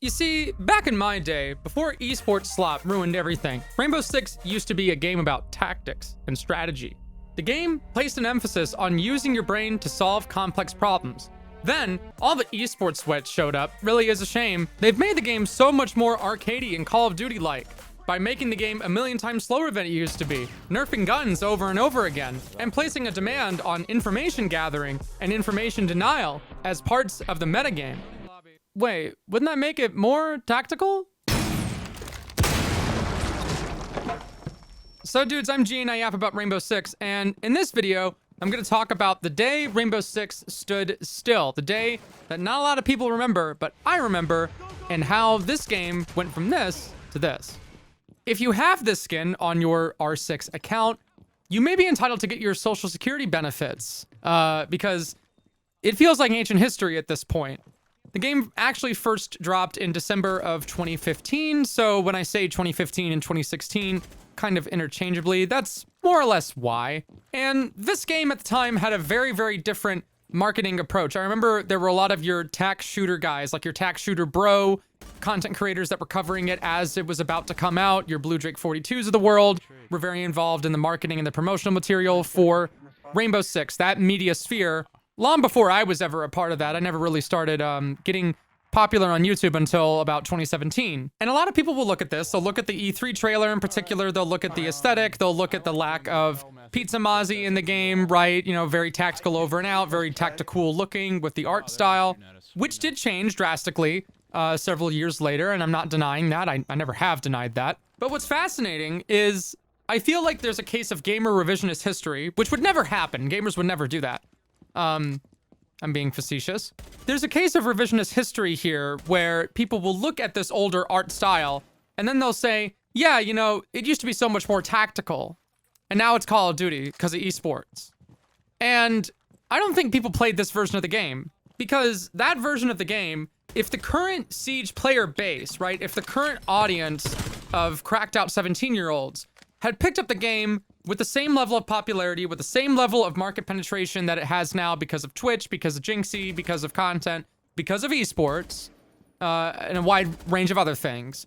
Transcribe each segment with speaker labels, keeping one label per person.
Speaker 1: You see, back in my day, before esports slop ruined everything, Rainbow Six used to be a game about tactics and strategy. The game placed an emphasis on using your brain to solve complex problems. Then, all the esports sweats showed up. Really is a shame. They've made the game so much more arcadey and Call of Duty-like by making the game a million times slower than it used to be, nerfing guns over and over again, and placing a demand on information gathering and information denial as parts of the metagame. Wait, wouldn't that make it more tactical? So dudes, I'm G and I yap about Rainbow Six, and in this video, I'm gonna talk about the day Rainbow Six stood still. The day that not a lot of people remember, but I remember, and how this game went from this to this. If you have this skin on your R6 account, you may be entitled to get your social security benefits, because it feels like ancient history at this point. The game actually first dropped in December of 2015, so when I say 2015 and 2016, kind of interchangeably, that's more or less why. And this game at the time had a very, very different marketing approach. I remember there were a lot of your tax shooter guys, like your tax shooter bro, content creators that were covering it as it was about to come out. Your Blue Drake 42s of the world were very involved in the marketing and the promotional material for Rainbow Six, that media sphere. Long before I was ever a part of that, I never really started getting popular on YouTube until about 2017. And a lot of people will look at this. They'll look at the E3 trailer in particular. They'll look at the aesthetic. They'll look at the lack of Pizza Mozzie in the game, right? You know, very tactical over and out, very tactical looking with the art style, which did change drastically several years later. And I'm not denying that. I never have denied that. But what's fascinating is I feel like there's a case of gamer revisionist history, which would never happen. Gamers would never do that. I'm being facetious. There's a case of revisionist history here where people will look at this older art style and then they'll say, yeah, you know, it used to be so much more tactical and now it's Call of Duty because of esports. And I don't think people played this version of the game because that version of the game, if the current Siege player base, right, if the current audience of cracked out 17-year-olds had picked up the game with the same level of popularity, with the same level of market penetration that it has now because of Twitch, because of Jinxie, because of content, because of esports, and a wide range of other things.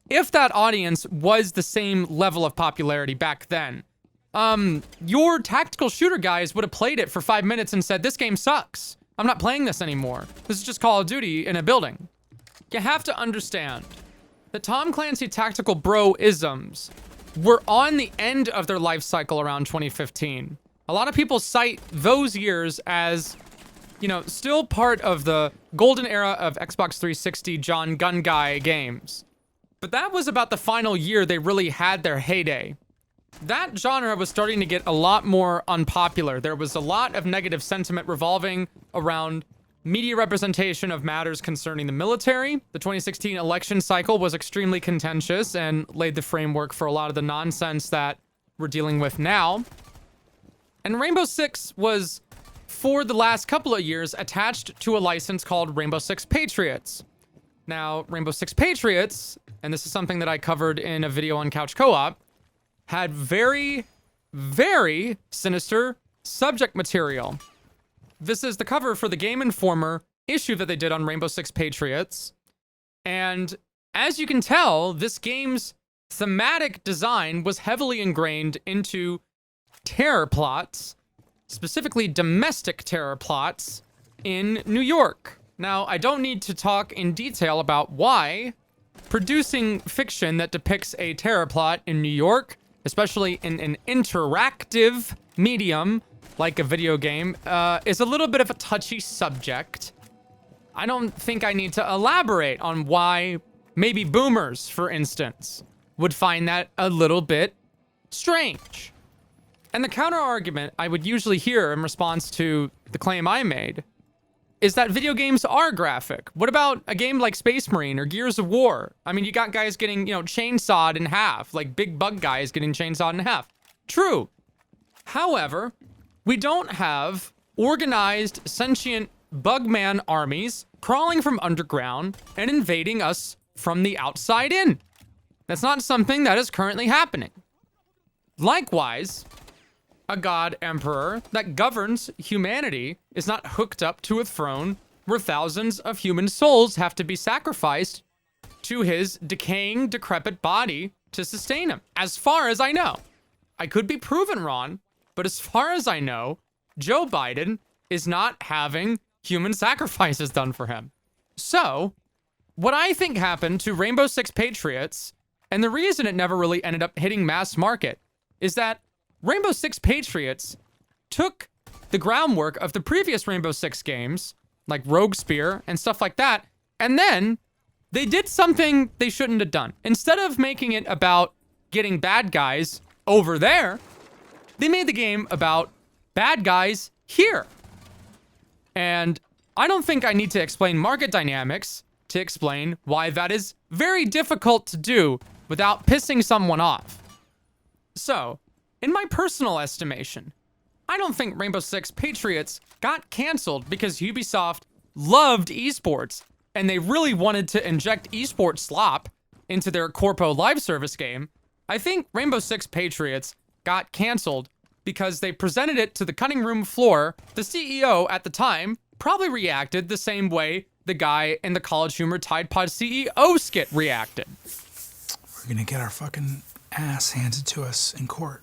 Speaker 1: If that audience was the same level of popularity back then, your tactical shooter guys would have played it for 5 minutes and said, this game sucks. I'm not playing this anymore. This is just Call of Duty in a building. You have to understand that Tom Clancy tactical bro-isms were on the end of their life cycle around 2015. A lot of people cite those years as, you know, still part of the golden era of Xbox 360 John Gun Guy games. But that was about the final year they really had their heyday. That genre was starting to get a lot more unpopular. There was a lot of negative sentiment revolving around media representation of matters concerning the military. The 2016 election cycle was extremely contentious and laid the framework for a lot of the nonsense that we're dealing with now. And Rainbow Six was, for the last couple of years, attached to a license called Rainbow Six Patriots. Now, Rainbow Six Patriots, and this is something that I covered in a video on Couch Co-op, had very, very sinister subject material. This is the cover for the Game Informer issue that they did on Rainbow Six Patriots. And as you can tell, this game's thematic design was heavily ingrained into terror plots, specifically domestic terror plots in New York. Now, I don't need to talk in detail about why producing fiction that depicts a terror plot in New York, especially in an interactive medium like a video game, is a little bit of a touchy subject. I don't think I need to elaborate on why maybe boomers, for instance, would find that a little bit strange. And the counter argument I would usually hear in response to the claim I made is that video games are graphic. What about a game like Space Marine or Gears of War? I mean, you got guys getting, you know, chainsawed in half, like big bug guys getting chainsawed in half. True. However, we don't have organized, sentient bugman armies crawling from underground and invading us from the outside in. That's not something that is currently happening. Likewise, a god emperor that governs humanity is not hooked up to a throne where thousands of human souls have to be sacrificed to his decaying, decrepit body to sustain him. As far as I know, I could be proven wrong, but as far as I know, Joe Biden is not having human sacrifices done for him. So, what I think happened to Rainbow Six Patriots, and the reason it never really ended up hitting mass market, is that Rainbow Six Patriots took the groundwork of the previous Rainbow Six games, like Rogue Spear and stuff like that, and then they did something they shouldn't have done. Instead of making it about getting bad guys over there, they made the game about bad guys here. And I don't think I need to explain market dynamics to explain why that is very difficult to do without pissing someone off. So, in my personal estimation, I don't think Rainbow Six Patriots got canceled because Ubisoft loved esports and they really wanted to inject esports slop into their Corpo live service game. I think Rainbow Six Patriots got canceled because they presented it to the cutting room floor. The CEO at the time probably reacted the same way the guy in the College Humor Tide Pod CEO skit reacted.
Speaker 2: We're gonna get our fucking ass handed to us in court.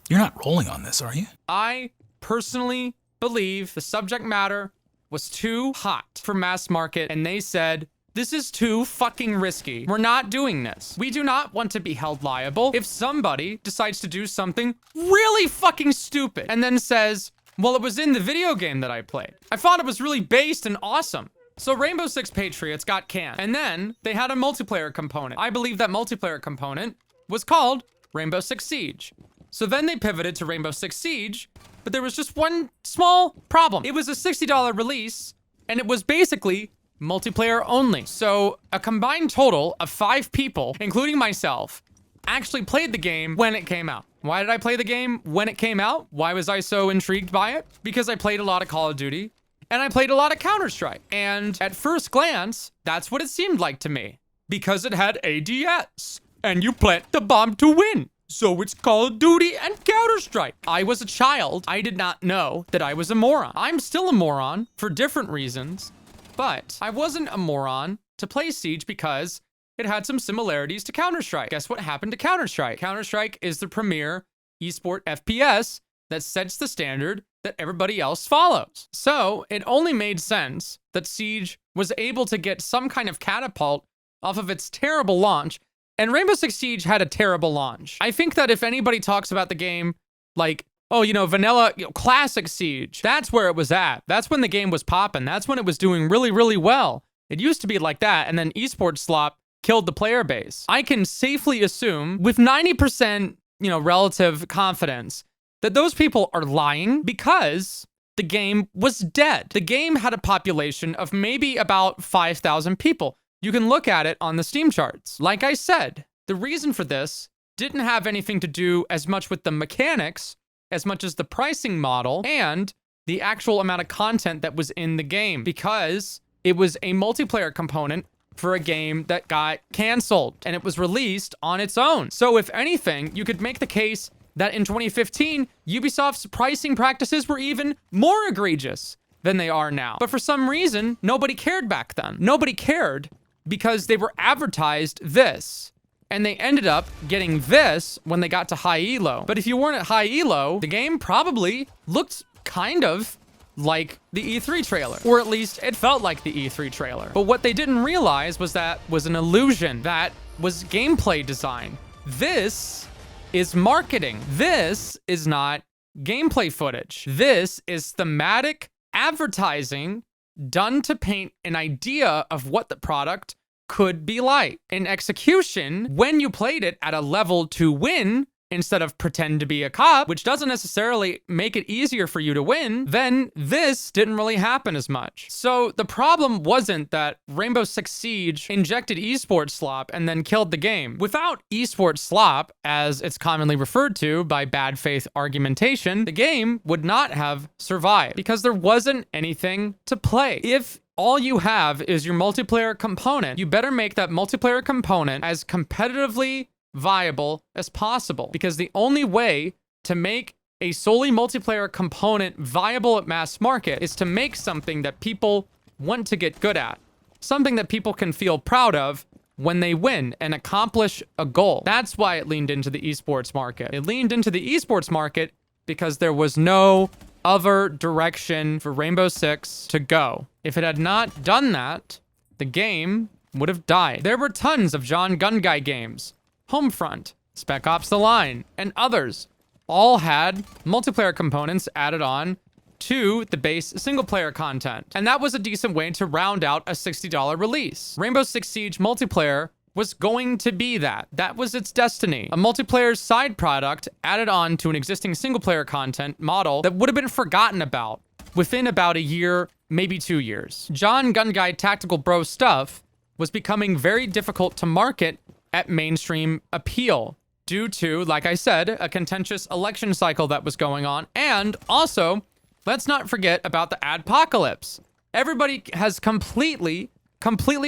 Speaker 2: You're not rolling on this, are you?
Speaker 1: I personally believe the subject matter was too hot for mass market, and they said, this is too fucking risky. We're not doing this. We do not want to be held liable if somebody decides to do something really fucking stupid and then says, well, it was in the video game that I played. I thought it was really based and awesome. So Rainbow Six Patriots got canned, and then they had a multiplayer component. I believe that multiplayer component was called Rainbow Six Siege. So then they pivoted to Rainbow Six Siege, but there was just one small problem. It was a $60 release, and it was basically multiplayer only. So a combined total of 5 people, including myself, actually played the game when it came out. Why did I play the game when it came out? Why was I so intrigued by it? Because I played a lot of Call of Duty, and I played a lot of Counter-Strike. And at first glance, that's what it seemed like to me. Because it had ADS, and you plant the bomb to win. So it's Call of Duty and Counter-Strike. I was a child. I did not know that I was a moron. I'm still a moron for different reasons, but I wasn't a moron to play Siege because it had some similarities to Counter-Strike. Guess what happened to Counter-Strike? Counter-Strike is the premier esport FPS that sets the standard that everybody else follows. So it only made sense that Siege was able to get some kind of catapult off of its terrible launch. And Rainbow Six Siege had a terrible launch. I think that if anybody talks about the game like, oh, you know, vanilla, classic Siege, that's where it was at. That's when the game was popping. That's when it was doing really, really well. It used to be like that, and then esports slop killed the player base. I can safely assume with 90%, relative confidence that those people are lying because the game was dead. The game had a population of maybe about 5,000 people. You can look at it on the Steam charts. Like I said, the reason for this didn't have anything to do as much with the mechanics as much as the pricing model and the actual amount of content that was in the game, because it was a multiplayer component for a game that got canceled and it was released on its own. So if anything, you could make the case that in 2015, Ubisoft's pricing practices were even more egregious than they are now. But for some reason, nobody cared back then. Nobody cared because they were advertised this, and they ended up getting this when they got to high elo. But if you weren't at high elo, the game probably looked kind of like the E3 trailer, or at least it felt like the E3 trailer. But what they didn't realize was that was an illusion. That was gameplay design. This is marketing. This is not gameplay footage. This is thematic advertising done to paint an idea of what the product could be like. In execution, when you played it at a level to win, instead of pretend to be a cop, which doesn't necessarily make it easier for you to win, then this didn't really happen as much. So the problem wasn't that Rainbow Six Siege injected esports slop and then killed the game. Without esports slop, as it's commonly referred to by bad faith argumentation, the game would not have survived because there wasn't anything to play. If all you have is your multiplayer component, you better make that multiplayer component as competitively viable as possible, because the only way to make a solely multiplayer component viable at mass market is to make something that people want to get good at. Something that people can feel proud of when they win and accomplish a goal. That's why it leaned into the esports market. It leaned into the esports market because there was no other direction for Rainbow Six to go. If it had not done that, the game would have died. There were tons of John Gun Guy games, Homefront, Spec Ops The Line, and others. All had multiplayer components added on to the base single-player content. And that was a decent way to round out a $60 release. Rainbow Six Siege multiplayer was going to be that. That was its destiny. A multiplayer side product added on to an existing single-player content model that would have been forgotten about within about a year, maybe 2 years. John Gun Guy Tactical Bro stuff was becoming very difficult to market at mainstream appeal due to, like I said, a contentious election cycle that was going on. And also, let's not forget about the adpocalypse. Everybody has completely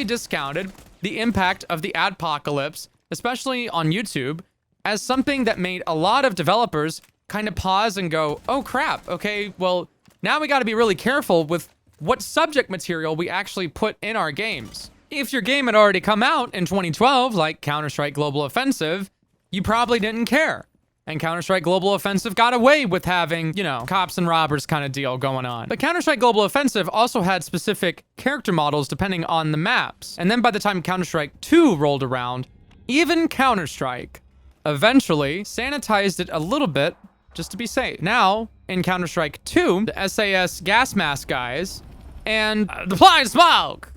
Speaker 1: discounted the impact of the adpocalypse, especially on YouTube, as something that made a lot of developers kind of pause and go, oh crap, okay, well, now we got to be really careful with what subject material we actually put in our games. If your game had already come out in 2012, like Counter-Strike Global Offensive, you probably didn't care. And Counter-Strike Global Offensive got away with having, you know, cops and robbers kind of deal going on. But Counter-Strike Global Offensive also had specific character models depending on the maps. And then by the time Counter-Strike 2 rolled around, even Counter-Strike eventually sanitized it a little bit just to be safe. Now, in Counter-Strike 2, the SAS gas mask guys and the Blind Smoke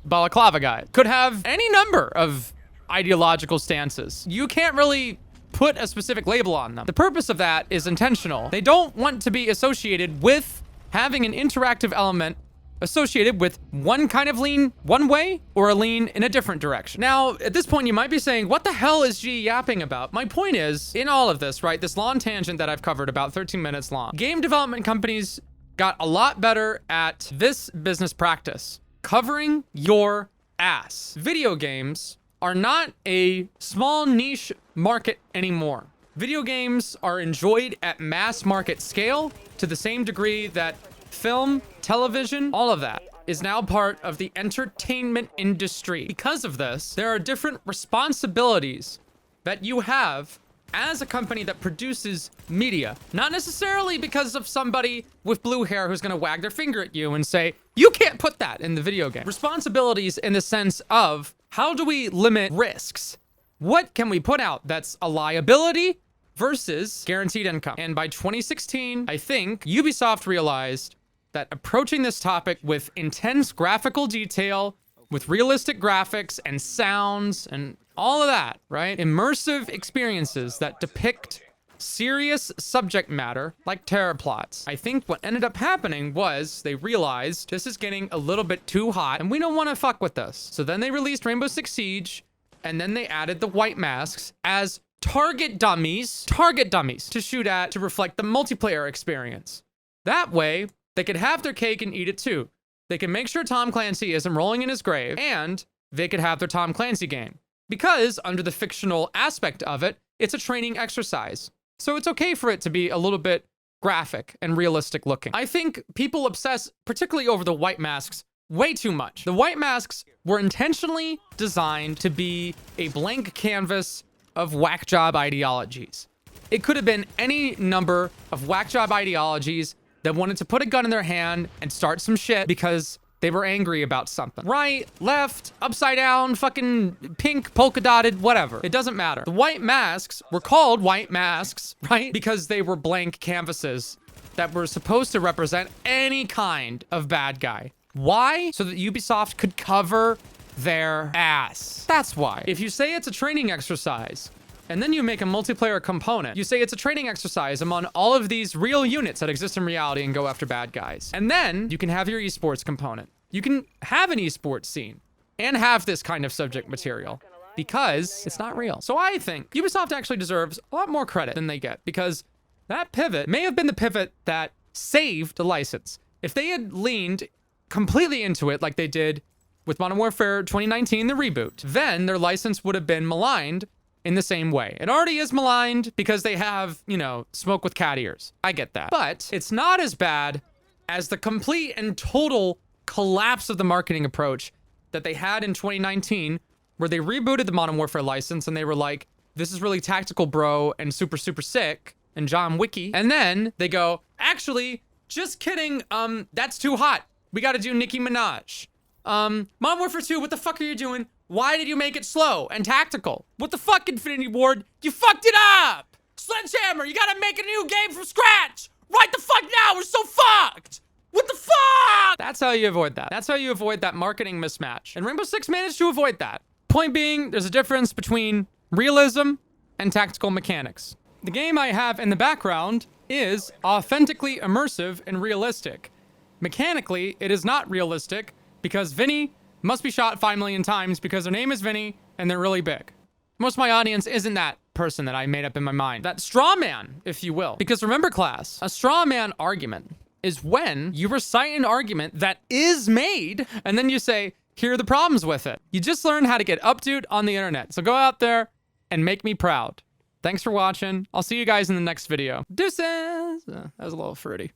Speaker 1: balaclava guy could have any number of ideological stances. You can't really put a specific label on them. The purpose of that is intentional. They don't want to be associated with having an interactive element associated with one kind of lean one way or a lean in a different direction. Now, at this point, you might be saying, what the hell is G yapping about? My point is, in all of this, right, this long tangent that I've covered, about 13 minutes long, game development companies got a lot better at this business practice, covering your ass. Video games are not a small niche market anymore. Video games are enjoyed at mass market scale to the same degree that film, television, all of that is now part of the entertainment industry. Because of this, there are different responsibilities that you have as a company that produces media. Not necessarily because of somebody with blue hair who's gonna wag their finger at you and say, you can't put that in the video game. Responsibilities in the sense of, how do we limit risks? What can we put out that's a liability versus guaranteed income? And by 2016, I think Ubisoft realized that approaching this topic with intense graphical detail, with realistic graphics and sounds and all of that, right? Immersive experiences that depict serious subject matter like terror plots. I think what ended up happening was they realized this is getting a little bit too hot and we don't want to fuck with this. So then they released Rainbow Six Siege and then they added the white masks as target dummies to shoot at to reflect the multiplayer experience. That way, they could have their cake and eat it too. They can make sure Tom Clancy isn't rolling in his grave and they could have their Tom Clancy game. Because under the fictional aspect of it, it's a training exercise. So it's okay for it to be a little bit graphic and realistic looking. I think people obsess, particularly over the white masks, way too much. The white masks were intentionally designed to be a blank canvas of whack job ideologies. It could have been any number of whack job ideologies that wanted to put a gun in their hand and start some shit because they were angry about something. Right, left, upside down, fucking pink, polka dotted, whatever. It doesn't matter. The white masks were called white masks, right? Because they were blank canvases that were supposed to represent any kind of bad guy. Why? So that Ubisoft could cover their ass. That's why. If you say it's a training exercise, and then you make a multiplayer component, you say it's a training exercise among all of these real units that exist in reality and go after bad guys. And then you can have your esports component. You can have an esports scene and have this kind of subject material because it's not real. So I think Ubisoft actually deserves a lot more credit than they get because that pivot may have been the pivot that saved the license. If they had leaned completely into it like they did with Modern Warfare 2019, the reboot, then their license would have been maligned in the same way. It already is maligned because they have, you know, smoke with cat ears. I get that. But it's not as bad as the complete and total collapse of the marketing approach that they had in 2019, where they rebooted the Modern Warfare license and they were like, this is really tactical, bro, and super, super sick, and John Wiki. And then they go, actually, just kidding, that's too hot. We gotta do Nicki Minaj. Modern Warfare 2, what the fuck are you doing? Why did you make it slow and tactical? What the fuck, Infinity Ward? You fucked it up! Sledgehammer, you gotta make a new game from scratch! Right the fuck now, we're so fucked! What the fuck? That's how you avoid that. That's how you avoid that marketing mismatch. And Rainbow Six managed to avoid that. Point being, there's a difference between realism and tactical mechanics. The game I have in the background is authentically immersive and realistic. Mechanically, it is not realistic because Vinny must be shot 5 million times because their name is Vinny and they're really big. Most of my audience isn't that person that I made up in my mind. That straw man, if you will. Because remember, class, a straw man argument is when you recite an argument that is made and then you say, here are the problems with it. You just learned how to get updoed on the internet. So go out there and make me proud. Thanks for watching. I'll see you guys in the next video. Deuces! That was a little fruity.